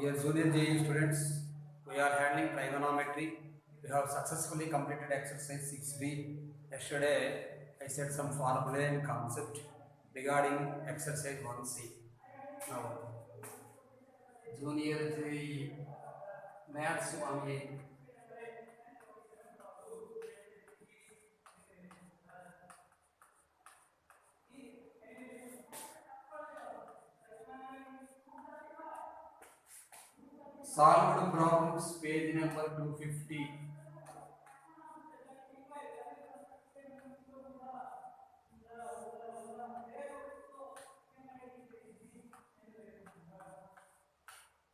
Dear junior JEE students, we are handling trigonometry. We have successfully completed exercise 6B. Yesterday, I said some formula and concept regarding exercise 1C. Now, junior JEE maths 1A. Solved problems, page number 250.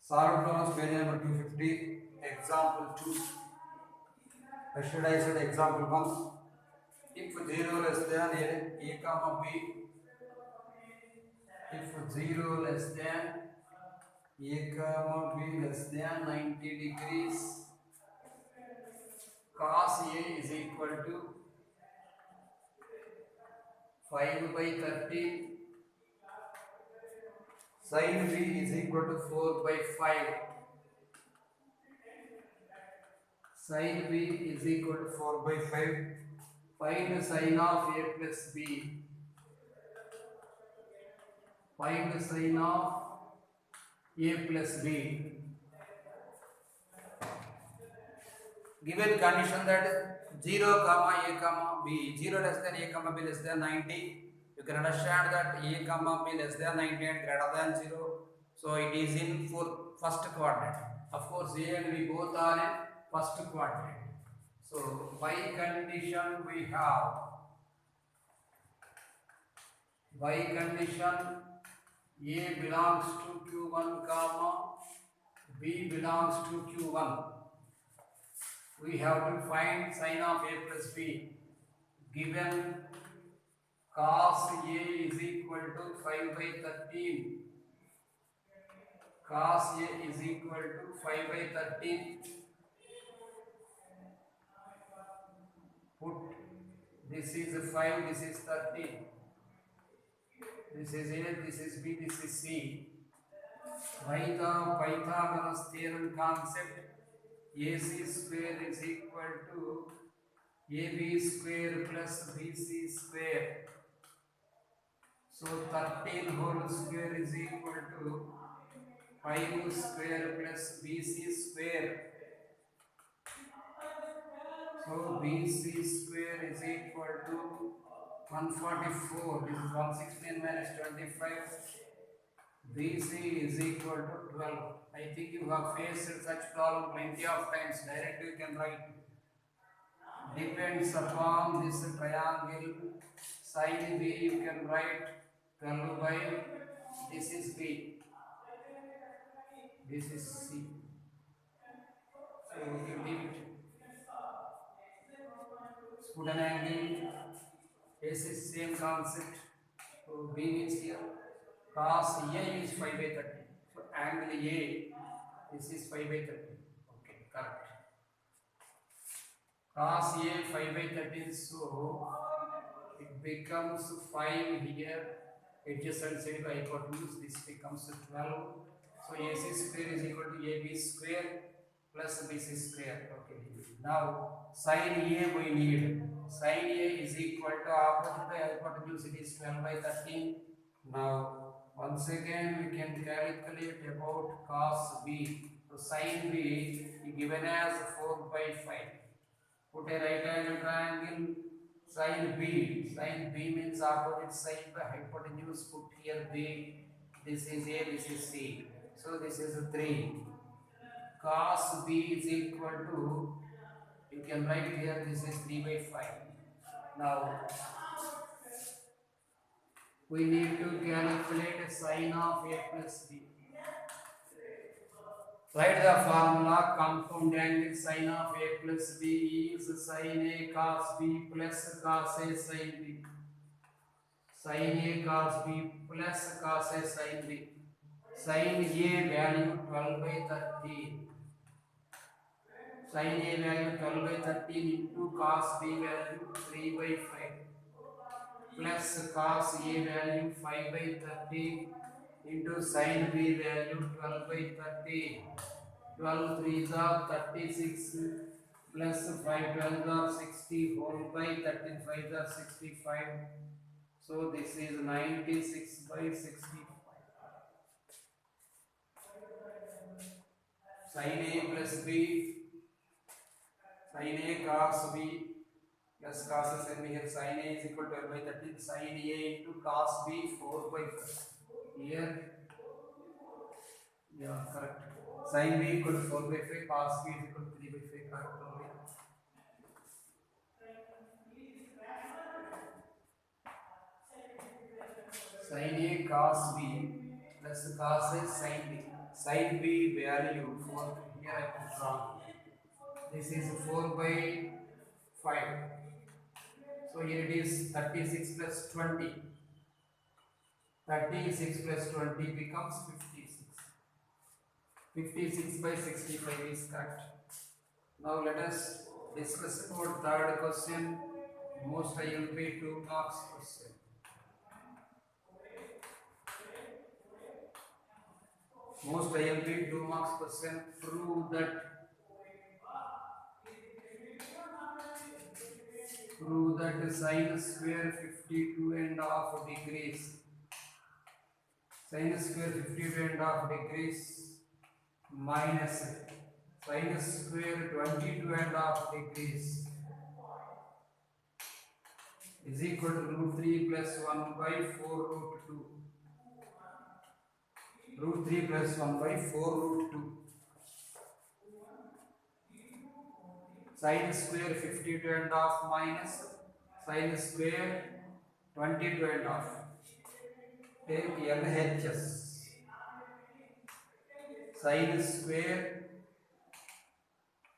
Solved problems, page number 250. Example 2. Yesterday I said example 1. If 0 less than a comma b, if 0 less than a comma b less than 90 degrees, cos a is equal to 5 by 13, sin b is equal to 4 by 5, sin b is equal to 4 by 5. Find sin of a plus b. Find sin of a plus b. Given condition that 0 comma a comma b, 0 less than a comma b less than 90, you can understand that a comma b less than 90 and greater than 0, so it is in first quadrant. Of course a and b both are in first quadrant. So by condition we have, by condition a belongs to q1 comma b belongs to q1, we have to find sin of a plus b. Given cos a is equal to 5 by 13, cos a is equal to 5 by 13, put this is 5, this is 13, this is a, this is b, this is c. By the Pythagoras theorem concept, ac square is equal to ab square plus bc square. So 13 whole square is equal to 5 square plus bc square. So bc square is equal to 144. This is 116 minus 25. bc is equal to 12. I think you have faced such problem plenty of times. Directly you can write. Depends upon this triangle sin b, you can write 12 by, this is b, this is c. So you leave it. Put an angle. This is same concept. So b means here cos a is 5 by 30. So angle a, this is 5 by 30. Okay, correct. Cos a 5 by 30, so it becomes 5 here. Adjacent side by hypotenuse, this becomes 12. So ac square is equal to ab square plus bc square. Okay. Now sin a we need. Sin a is equal to opposite by hypotenuse, it is 12 by 13. Now once again we can calculate about cos b. So sin b is given as 4 by 5. Put a right angle triangle. Sin b means opposite side by hypotenuse. Put here b. This is a, this is c. So this is 3. Cos b is equal to, you can write here, this is 3 by 5. Now we need to calculate sin of a plus b. Write the formula. Compound angle sin of a plus b is sin a cos b plus cos a sin b. Sin a cos b plus cos a sin b. Sin a value 12 by 13. Sin a value 12 by 13 into cos b value 3 by 5 plus cos a value 5 by 13 into sin b value 12 by 30. 12 3s are 36 plus 5 12s are 60 whole by 13 5s are 65. So this is 96 by 65. Sin a plus b, sin a cos b plus cos s and here sin a is equal to 12 by 13. Sin a into cos b 4 by 4. Here, yeah, correct. Sin b equal to 4 by 5, cos b is equal to 3 by 5. Correct only. Sin a cos b plus cos a sin b. Sin b value for here I put wrong. This is 4 by 5. So here it is 36 plus 20. 36 plus 20 becomes 56. 56 by 65 is correct. Now let us discuss about third question. Most IMP 2 marks question. Most IMP 2 marks question. Prove that sin square 52 and half degrees. Sin square 52 and half degrees minus sin square 22 and half degrees is equal to root 3 plus 1 by 4 root 2. Root 3 plus 1 by 4 root 2. Sin square 52 and half minus sin square 22 and half. Take LHS. Sin square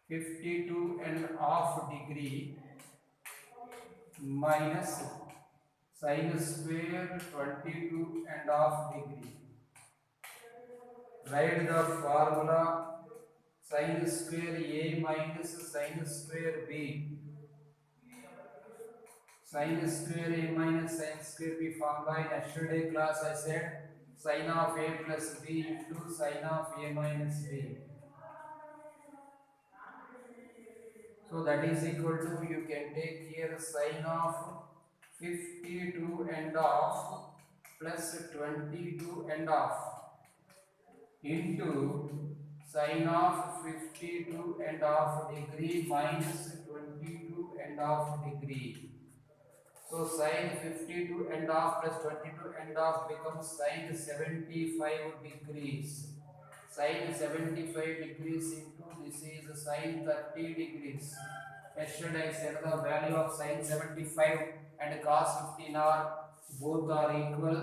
52 and half degree minus sin square 22 and half degree. Write the formula sin square A minus sin square B. Sin square A minus sin square B formula in yesterday class I said sin of A plus B into sin of A minus B. So that is equal to, you can take here sin of 52 and half plus 22 and half into sin of 52 and half degree minus 22 and half degree. So sin 52 and half plus 22 and half becomes sin 75 degrees. Sin 75 degrees into this is sin 30 degrees. Yesterday I said the value of sin 75 and cos 15 are both are equal.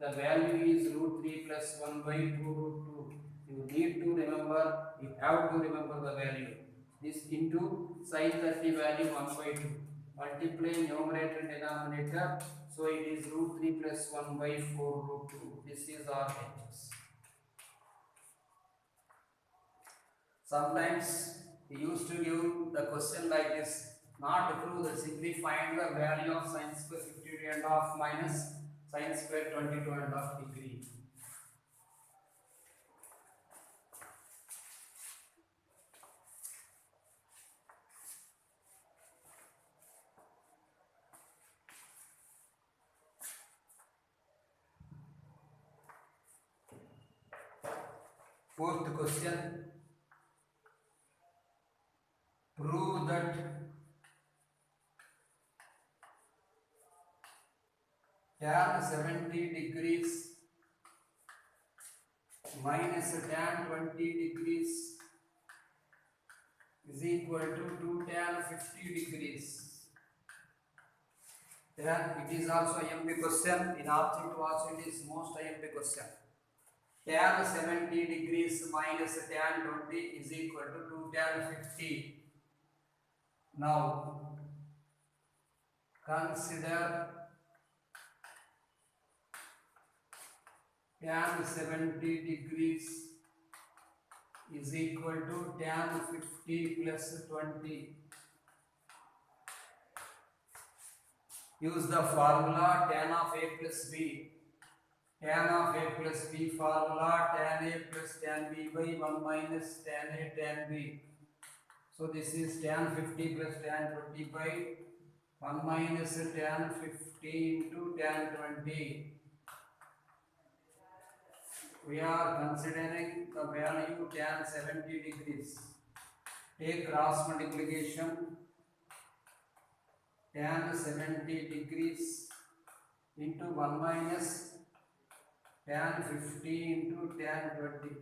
The value is root 3 plus 1 by 2 root 2. You need to remember, you have to remember the value. This into sin 30 value 1 by 2. Multiply numerator and denominator. So it is root 3 plus 1 by 4 root 2. This is RHS. Sometimes we used to give the question like this. Not to prove that, simply find the value of sin square 52 and half minus sin square 22 and half degree. Fourth question. Prove that tan 70 degrees minus tan 20 degrees is equal to 2 tan 50 degrees. Then it is also IMP question. In object also it is most IMP question. Tan 70 degrees minus tan 20 is equal to 2 tan 50. Now consider tan 70 degrees is equal to tan 50 plus 20. Use the formula tan of A plus B. tan of a plus b formula, tan a plus tan b by 1 minus tan a tan b. So this is tan 50 plus tan 20 by 1 minus tan 50 into tan 20. We are considering the value tan 70 degrees. Take cross multiplication. Tan 70 degrees into 1 minus tan 50 into tan 20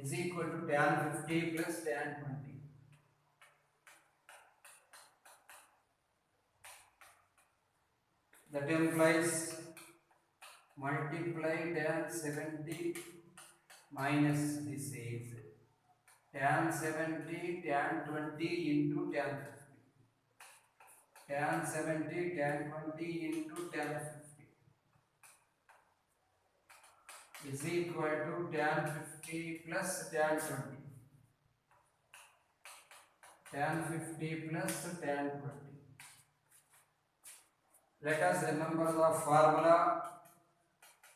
is equal to tan 50 plus tan 20. That implies multiply tan 70 minus this is tan 70 tan 20 into tan 50. Tan 70 tan 20 into tan 50 is equal to tan 50 plus tan 20. Tan 50 plus tan 20. Let us remember the formula.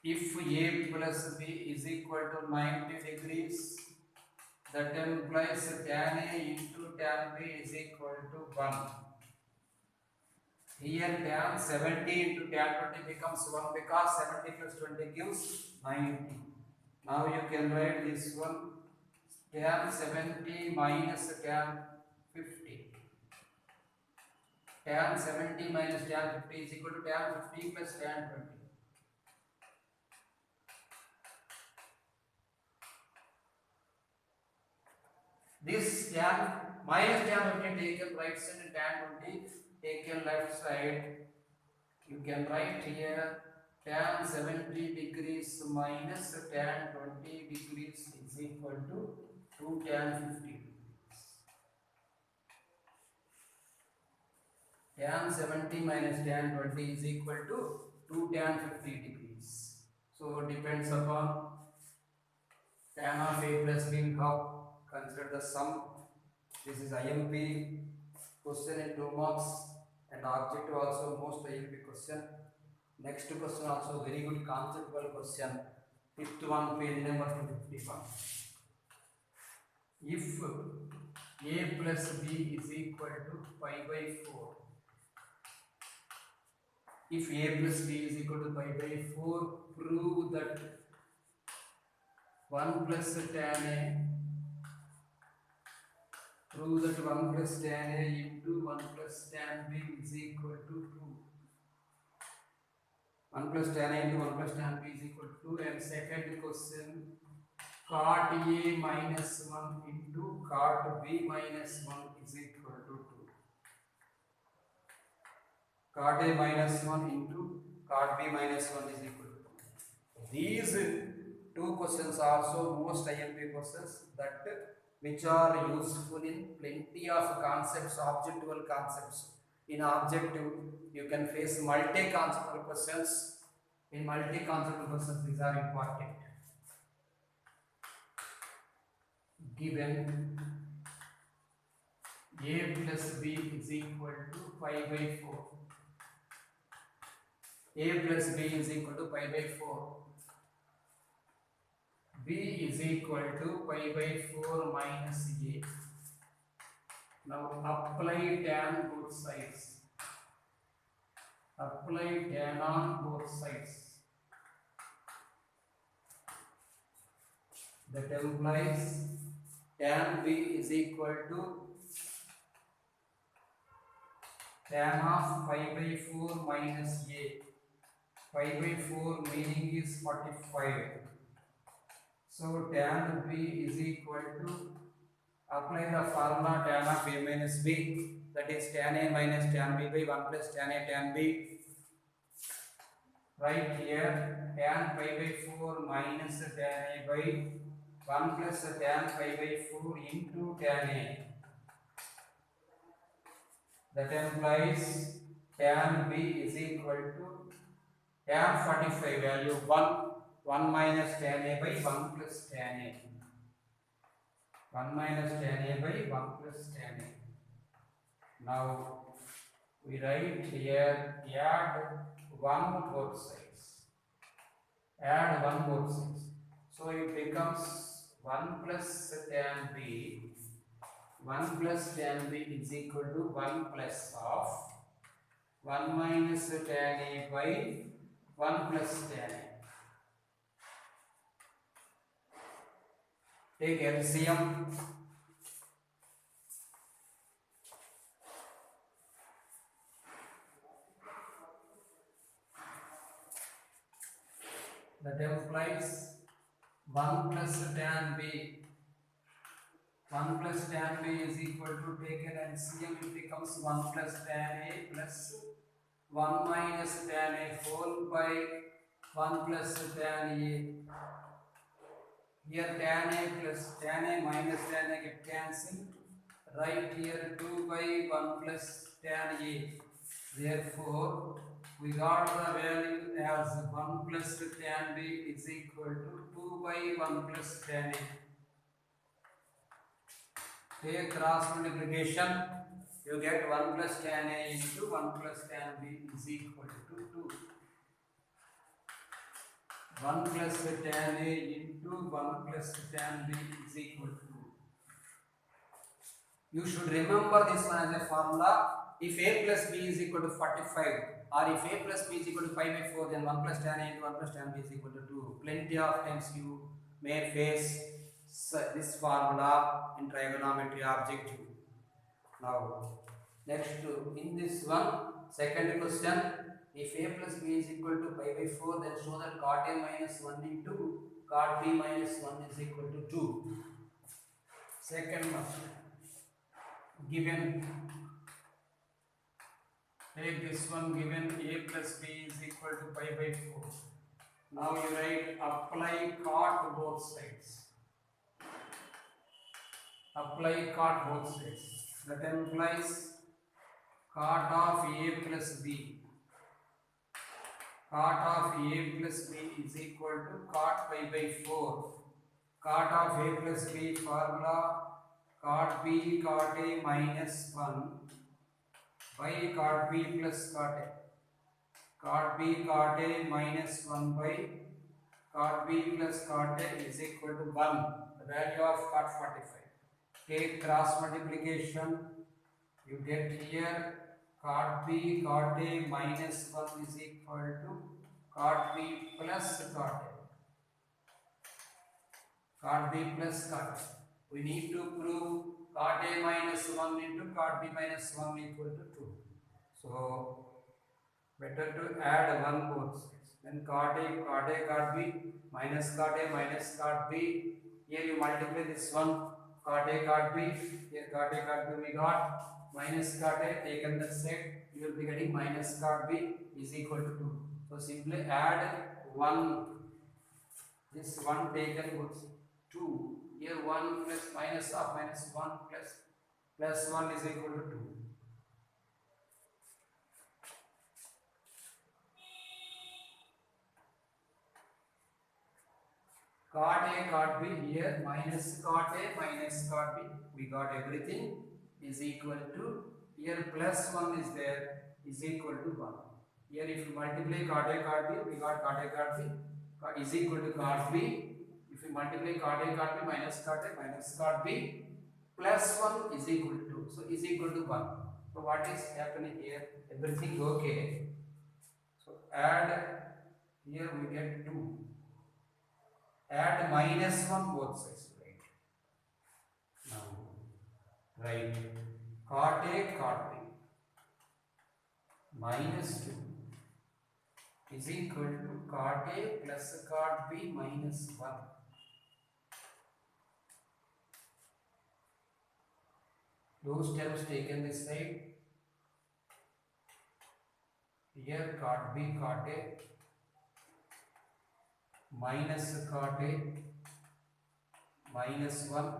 If a plus b is equal to 90 degrees, that implies tan a into tan b is equal to 1. Here tan 70 into tan 20 becomes 1 because 70 plus 20 gives 90. Now you can write this one, tan 70 minus tan 50. Tan 70 minus tan 50 is equal to tan 50 plus tan 20. This tan minus tan 50 taken right side and tan 20 taken left side. You can write here tan 70 degrees minus tan 20 degrees is equal to 2 tan 50. Tan 70 minus tan 20 is equal to 2 tan 50 degrees. So depends upon tan of a plus b. How consider the sum. This is IMP question in 2 marks and objective also most IMP question. Next question also very good conceptual question. Fifth one, page number 251. If a plus b is equal to pi by 4. If a plus b is equal to pi by 4, prove that 1 plus tan a, prove that 1 plus tan a into 1 plus tan b is equal to 2. 1 plus tan a into 1 plus tan b is equal to 2. And second question, cot a minus 1 into cot b minus 1 is equal to 2. Cot a minus 1 into cot b minus 1 is equal to 2. These two questions are also most IMP questions that which are useful in plenty of concepts, objective concepts. In objective, you can face multi-conceptual questions. In multi-conceptual questions, these are important. Given a plus b is equal to pi by 4. A plus b is equal to pi by 4. B is equal to pi by 4 minus a. Now apply tan both sides. Apply tan on both sides. That implies tan b is equal to tan of pi by 4 minus a. Pi by 4 meaning is 45. So tan b is equal to, apply the formula tan of a minus b, that is tan a minus tan b by 1 plus tan a tan b. Right here tan pi by 4 minus tan a by 1 plus tan pi by 4 into tan a. That implies tan b is equal to tan 45 value 1 minus tan a by 1 plus tan a. 1 minus tan a by 1 plus tan a. Now We write here add 1 both sides. Add 1 both sides. So it becomes 1 plus tan b. 1 plus tan b is equal to 1 plus of 1 minus tan a by 1 plus tan a. Take LCM. That implies 1 plus tan b. 1 plus tan b is equal to, take an LCM, it becomes 1 plus tan a plus 1 minus tan a whole by 1 plus tan a. Here tan a plus tan a minus tan a get cancelled. Right here 2 by 1 plus tan a. Therefore, we got the value as 1 plus tan b is equal to 2 by 1 plus tan a. Take cross multiplication, you get 1 plus tan a into 1 plus tan b is equal to 2. 1 plus tan a into 1 plus tan b is equal to 2. You should remember this one as a formula. If a plus b is equal to 45, or if a plus b is equal to 5 by 4, then 1 plus tan a into 1 plus tan b is equal to 2. Plenty of times you may face this formula in trigonometry objective. Now, next in this one, second question, if a plus b is equal to pi by 4, then show that cot a minus 1 into cot b minus 1 is equal to 2. Second one, given, take this one, given a plus b is equal to pi by 4. Now you write apply cot both sides. Apply cot both sides. That implies cot of a plus b. Cot of a plus b is equal to cot pi by 4. Cot of a plus b formula cot b cot a minus 1 by cot b plus cot a. Cot b cot a minus 1 by cot b plus cot a is equal to 1. The value of cot 45. Take cross multiplication. You get here cot b cot a minus 1 is equal to cot b plus cot a. Cot b plus cot a. We need to prove cot a minus 1 into cot b minus 1 equal to 2. So, better to add 1 both sides. Then cot a, cot b, minus cot b. Here you multiply this one, cot a, cot b. Here cot a, cot b we got. Minus cot a, taken the set, you will be getting minus cot b is equal to 2. So, simply add 1, this 1 taken goes 2. Here 1 plus minus of minus 1 plus 1 is equal to 2. Cot a, cot b, here minus cot a, minus cot b, we got everything is equal to, here plus 1 is there, is equal to 1. Here if you multiply cot a, cot b, we got cot a, cot b, is equal to cot b. If you multiply cot a, cot b, minus cot b, plus 1 is equal to 2. So is equal to 1. So what is happening here? Everything okay. So add, here we get 2. Add minus 1 both sides, right? Now, right, cot a, cot b, minus 2 is equal to cot a plus cot b minus 1. Those terms taken this side. Here cot b, cot a, minus cot a, minus 1,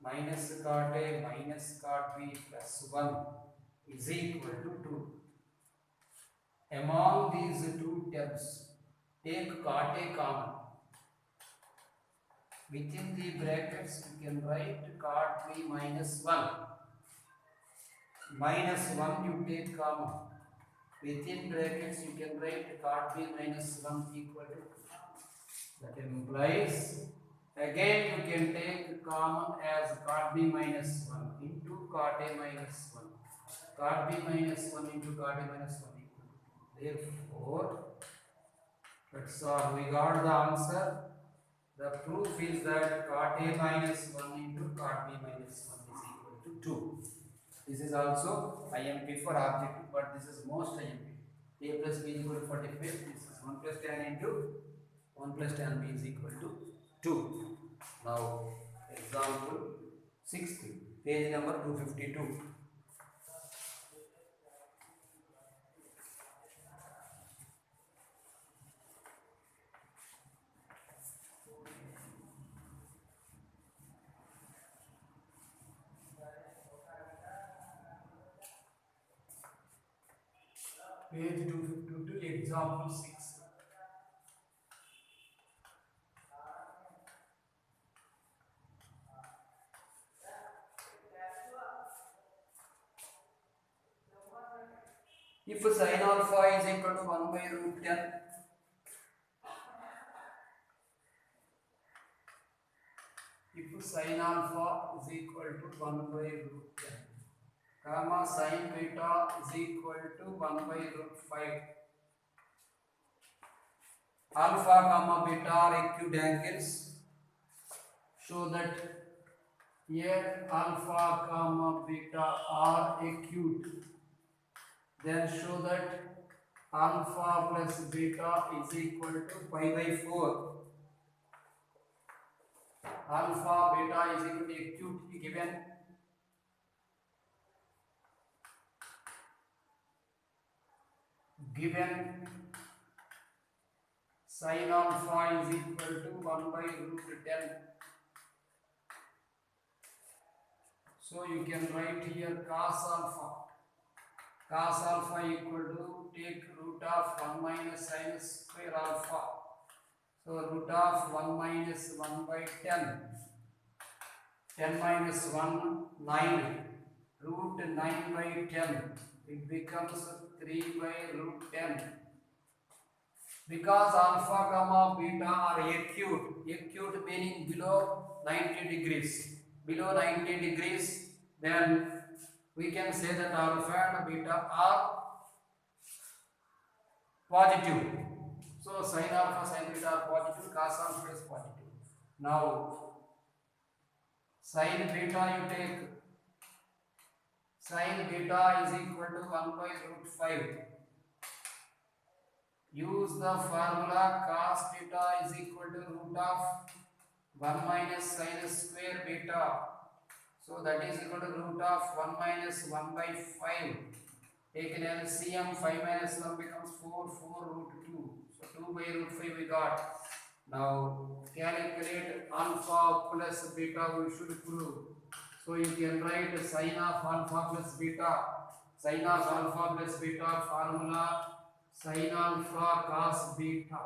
minus cot a, minus cot b plus 1 is equal to 2. Among these two terms, take cot a common. Within the brackets, you can write cot b minus 1. minus 1 you take comma. Within brackets you can write cot B minus 1 equal to 2. That implies again you can take common as cot B minus 1 into cot A minus 1. Cot B minus 1 into cot A minus 1 equal to 2. Therefore, that's all. We got the answer. The proof is that cot A minus 1 into cot B minus 1 is equal to 2. This is also IMP for objective, but this is most IMP. A plus B is equal to 45. This is 1 plus tan into 1 plus tan B is equal to 2. Now, example 6th, page number 252. Page 252, example 6. If sin alpha is equal to 1 by root 10, if sin alpha is equal to 1 by root 10, comma sin beta is equal to 1 by root 5, alpha comma beta are acute angles, show that here alpha comma beta are acute, then show that alpha plus beta is equal to pi by 4. Alpha beta is equal to acute given sin alpha is equal to 1 by root 10. So you can write here cos alpha. Cos alpha equal to take root of 1 minus sin square alpha. So root of 1 minus 1 by 10. 10 minus 1, 9. Root 9 by 10. It becomes 3 by root 10. Because alpha comma beta are acute meaning below 90 degrees. Below 90 degrees, then we can say that alpha and beta are positive. So sin alpha, sin beta are positive, cos alpha is positive. Now, sin beta you take, sin beta is equal to 1 by root 5. Use the formula cos beta is equal to root of 1 minus sin square beta. So that is equal to root of 1 minus 1 by 5. Take an LCM, 5 minus 1 becomes 4, 4 root 2. So 2 by root 5 we got. Now calculate alpha plus beta we should prove. So you can write sin of alpha plus beta. Sin of alpha plus beta formula sin alpha cos beta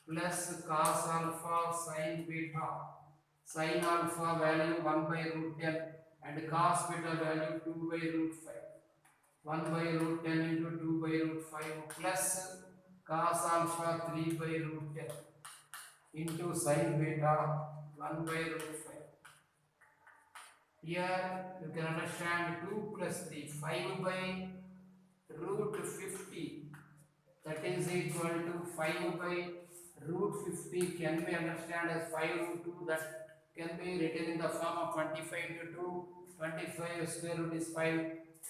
plus cos alpha sin beta. Sin alpha value 1 by root 10 and cos beta value 2 by root 5. 1 by root 10 into 2 by root 5 plus cos alpha 3 by root 10 into sin beta 1 by root 5. Here you can understand 2 plus 3, 5 by root 50. That is equal to 5 by root 50 can be understand as 5 root 2, that can be written in the form of 25 to 2. 25 square root is 5.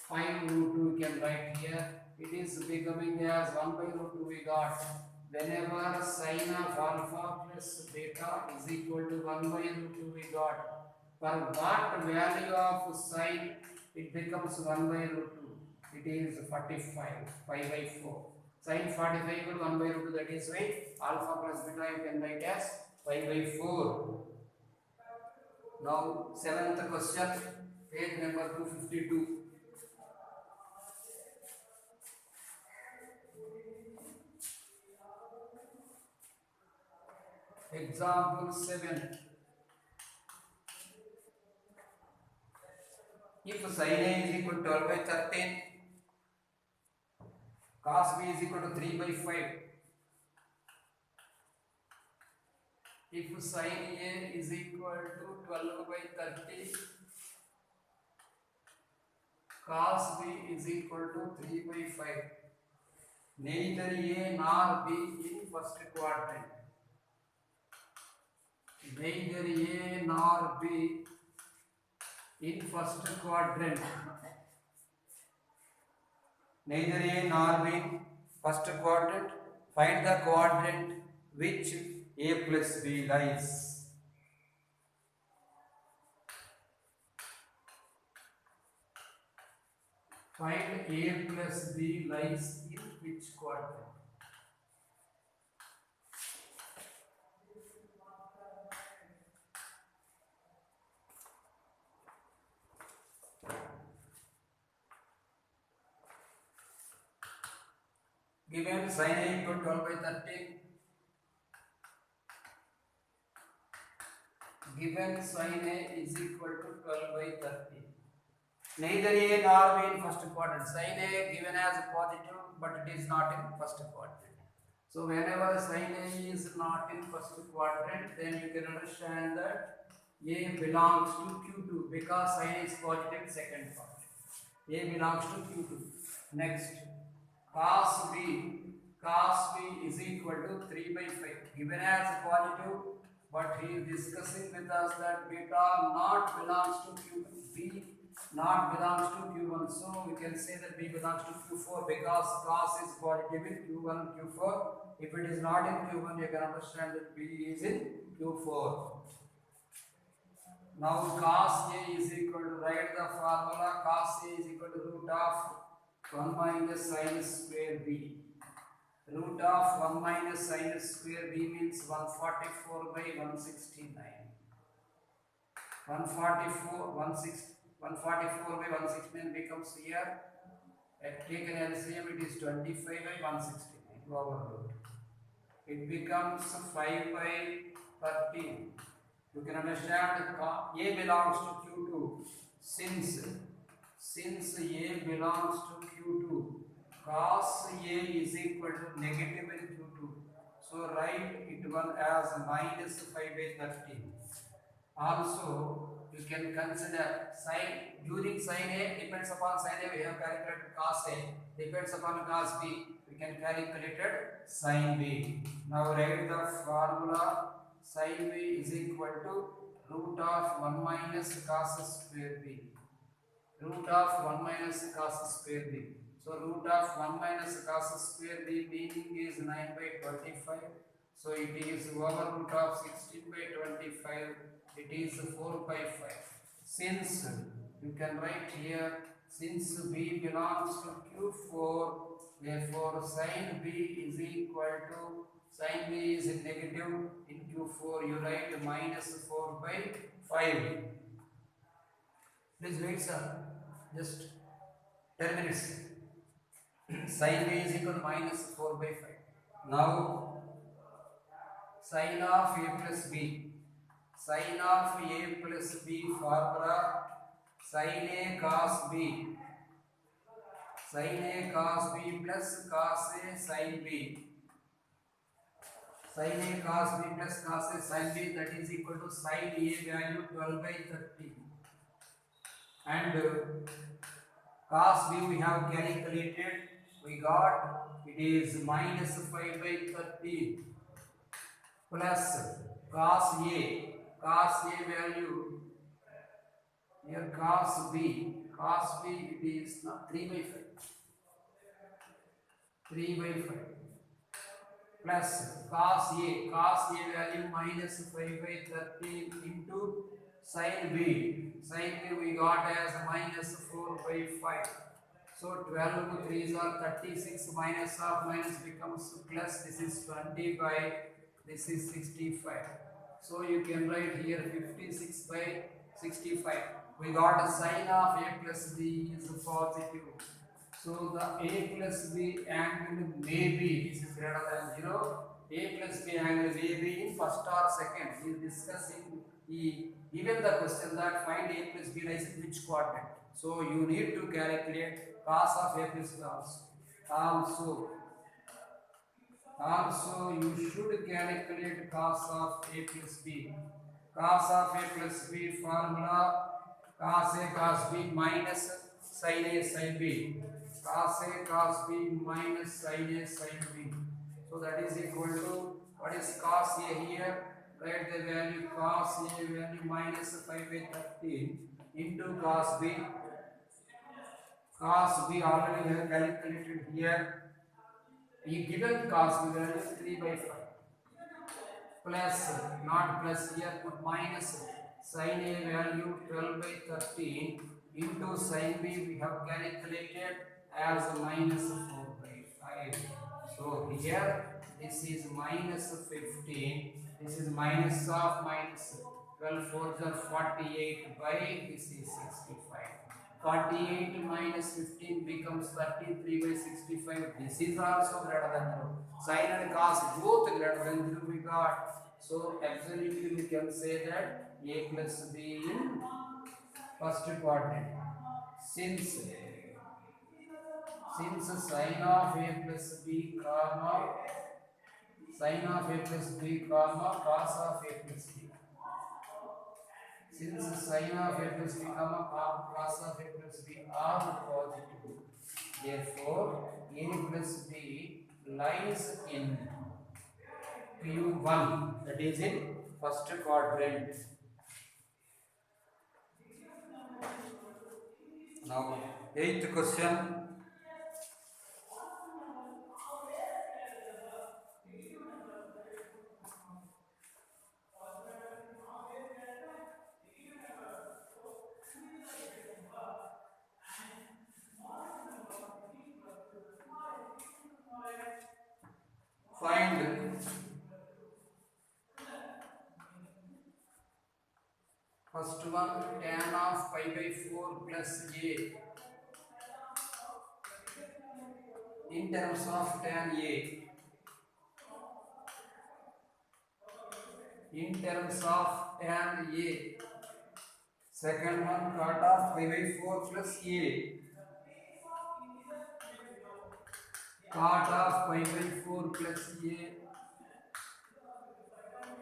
5 root 2 we can write here. It is becoming as 1 by root 2 we got. Whenever sin of alpha plus beta is equal to 1 by root 2 we got. For what value of sin it becomes 1 by root 2? It is 45, 5 by 4. Sin 45 equal to 1 by root 2, that is why alpha plus beta you can write as 5 by 4. Now 7th question, page number 252. Example 7. If sin A is equal to 12 by 13, cos B is equal to 3 by 5. If sin A is equal to 12 by 30, cos B is equal to 3 by 5. Neither A nor B in first quadrant. Neither A nor B in first quadrant. Neither A nor B in first quadrant. Find the quadrant which A plus B lies. Find A plus B lies in which quadrant? Given sin A equal to 12 by 13. Given sin A is equal to 12 by 30. Neither A nor B in first quadrant. Sin A given as positive, but it is not in first quadrant. So whenever sin A is not in first quadrant, then you can understand that A belongs to Q2 because sin A is positive in second quadrant. A belongs to Q2. Next, cos B is equal to 3 by 5. Given as positive, but he is discussing with us that beta not belongs to Q1, B not belongs to Q1. So we can say that B belongs to Q4 because cos is positive in Q1 and Q4. If it is not in Q1, you can understand that B is in Q4. Now cos A is equal to, write the formula, cos A is equal to root of 1 minus sin square B. Root of 1 minus sin square B means 144 by 169. 144 by 169 becomes here. Take an LCM, it is 25 by 169 over root. It becomes 5 by 13. You can understand A belongs to Q2. Since A belongs to Q2, cos A is equal to negative in Q2. So write it one as minus 5 by 13. Also, you can consider sin, during sin A depends upon sin A, we have calculated cos A, depends upon cos B, we can calculate sin B. Now write the formula, sin B is equal to root of 1 minus cos square B. Root of 1 minus cos square B. So root of 1 minus cos square B meaning is 9 by 25. So it is over root of 16 by 25. It is 4 by 5. Since you can write here, since B belongs to Q4, therefore sin B is equal to, sin B is negative in Q4, you write minus 4 by 5. Please wait, sir. Just 10 minutes. Sin B is equal to minus 4 by 5. Now, sin of A plus B. Sin of A plus B formula, sin A cos B. Sin A cos B plus cos A sin B. Sin A cos B plus cos A sin B, that is equal to sin A value 12 by 30. And cos B we have calculated, we got it is minus 5 by 30 plus cos A value here, cos B it is not 3 by 5 plus cos A value minus 5 by 30 into sin B we got as minus 4 by 5. So 12 3s are 36, minus of minus becomes plus, this is 20 by, this is 65. So you can write here 56 by 65. We got a sin of A plus B is positive. So the A plus B angle may be, this is greater than 0. A plus B angle may be in first or second. He is discussing, he given the question that find A plus B lies in which quadrant. So you need to calculate cos of a plus b also. Also, you should calculate cos of a plus b. Cos of a plus b formula cos a cos b minus sin a sin b. Cos a cos b minus sin a sin b. So that is equal to, what is cos a here? Write the value cos a value minus 5/13 into cos b. Cos b already we have calculated here. We given cos b value 3/5 plus, not plus here, put minus sin a value 12/13 into sin b we have calculated as minus 4/5. So here this is minus 15, this is minus of minus 12 4s are 48 by this is 65. 48 minus 15 becomes 33/65. This is also greater than 0. Sin and cos both greater than 0 we got. So absolutely we can say that a plus b in first quadrant. Since sin of a plus b comma sin of a plus b comma cos of a plus b. Since sin of a plus b comma cos of a plus b are positive, therefore a plus b lies in Q1, that is in first quadrant. Now, eighth question. Find first one, tan of pi by 4 plus a in terms of tan a. In terms of tan a. Second one, cot of pi by 4 plus a. Cot of pi by 4 plus a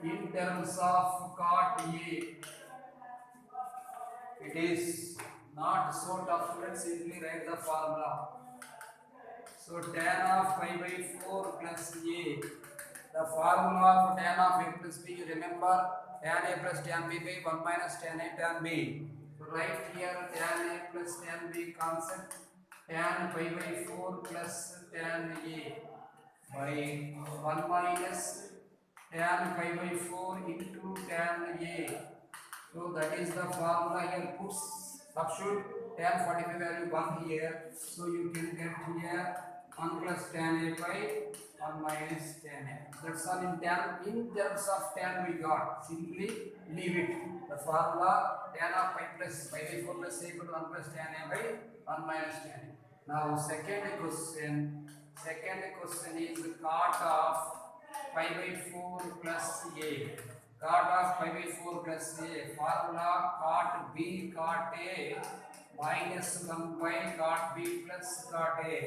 in terms of cot a. It is not so tough, let's simply write the formula. So tan of pi by 4 plus a. The formula of tan of a plus b, you remember, tan a plus tan b by 1 minus tan a tan b. So write here tan a plus tan b concept, tan pi by 4 plus tan a by 1 minus tan pi by 4 into tan a. So that is the formula here. Put substitute tan 45 value 1 here. So you can get here 1 plus tan a by 1 minus tan a. That's all in tan. In terms of tan we got. Simply leave it. The formula tan of pi plus pi by 4 plus a equal to 1 plus tan a by 1 minus tan a. Now second question. Second question is cot of pi by 4 plus a. Cot of pi by 4 plus a. Formula cot b cot a minus 1 by cot b plus cot a.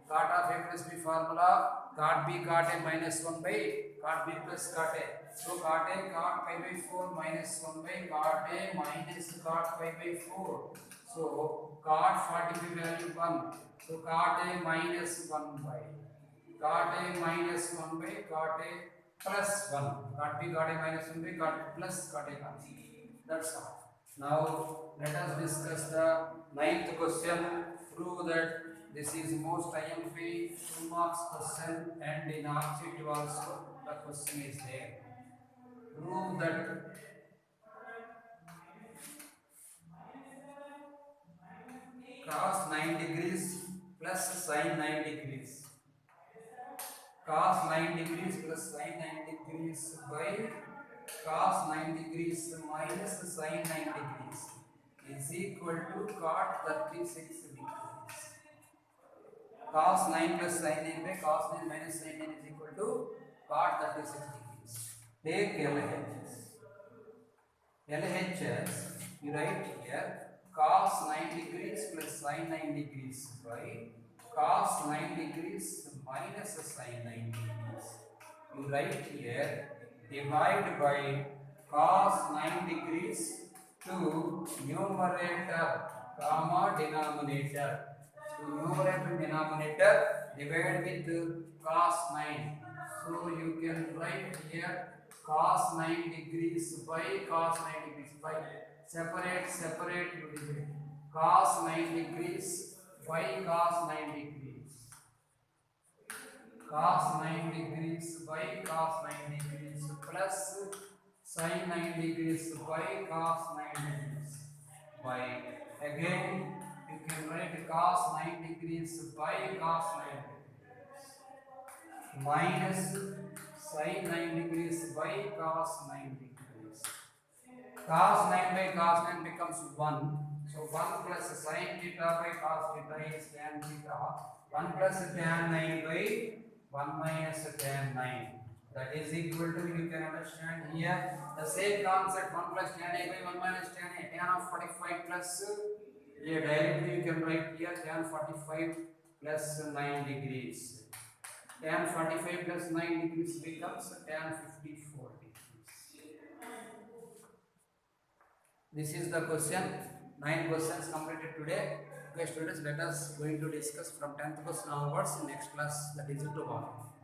Cot of a plus b formula cot b cot a minus 1 by cot b plus cot a. So cot a cot pi by 4 minus 1 by cot a minus cot pi by 4. So cot 45 value 1. So cot a minus 1 by cot a minus 1 by cot a plus 1. Cot b cot a minus 1 by cot plus cot a cancel. That's all. Now let us discuss the ninth question. Prove that this is most IMP 2 marks question, and in objective also the question is there. Prove that cos 9 degrees plus sin 9 degrees. Cos 9 degrees plus sin 9 degrees by cos 9 degrees minus sin 9 degrees is equal to cot 36 degrees. Cos 9 plus sin 9 by cos 9 minus sin 9 is equal to cot 36 degrees. Take LHS. LHS, you write here cos 9 degrees plus sin 9 degrees by cos 9 degrees minus sin 9 degrees. You write here divide by cos 9 degrees to numerator comma denominator. To numerator and denominator divide with cos 9. So you can write here cos 9 degrees by cos 9 degrees by separate you divide cos 9 degrees by cos 9 degrees cos 9 degrees by cos 9 degrees plus sin 9 degrees by cos 9 degrees by again you can write cos 9 degrees by cos 9 degrees minus sin 9 degrees by cos 9 degrees. Cos 9 by cos 9 becomes 1. So 1 plus sin theta by cos theta is tan theta. 1 plus tan 9 by 1 minus tan 9. That is equal to, you can understand here the same concept, 1 plus tan a by 1 minus tan a. Tan of 45 plus, here directly you can write here tan 45 plus 9 degrees. Tan 45 plus 9 degrees becomes tan 54 degrees. This is the question. 9 questions completed today. Okay students, let us going to discuss from 10th question onwards in next class, that is tomorrow.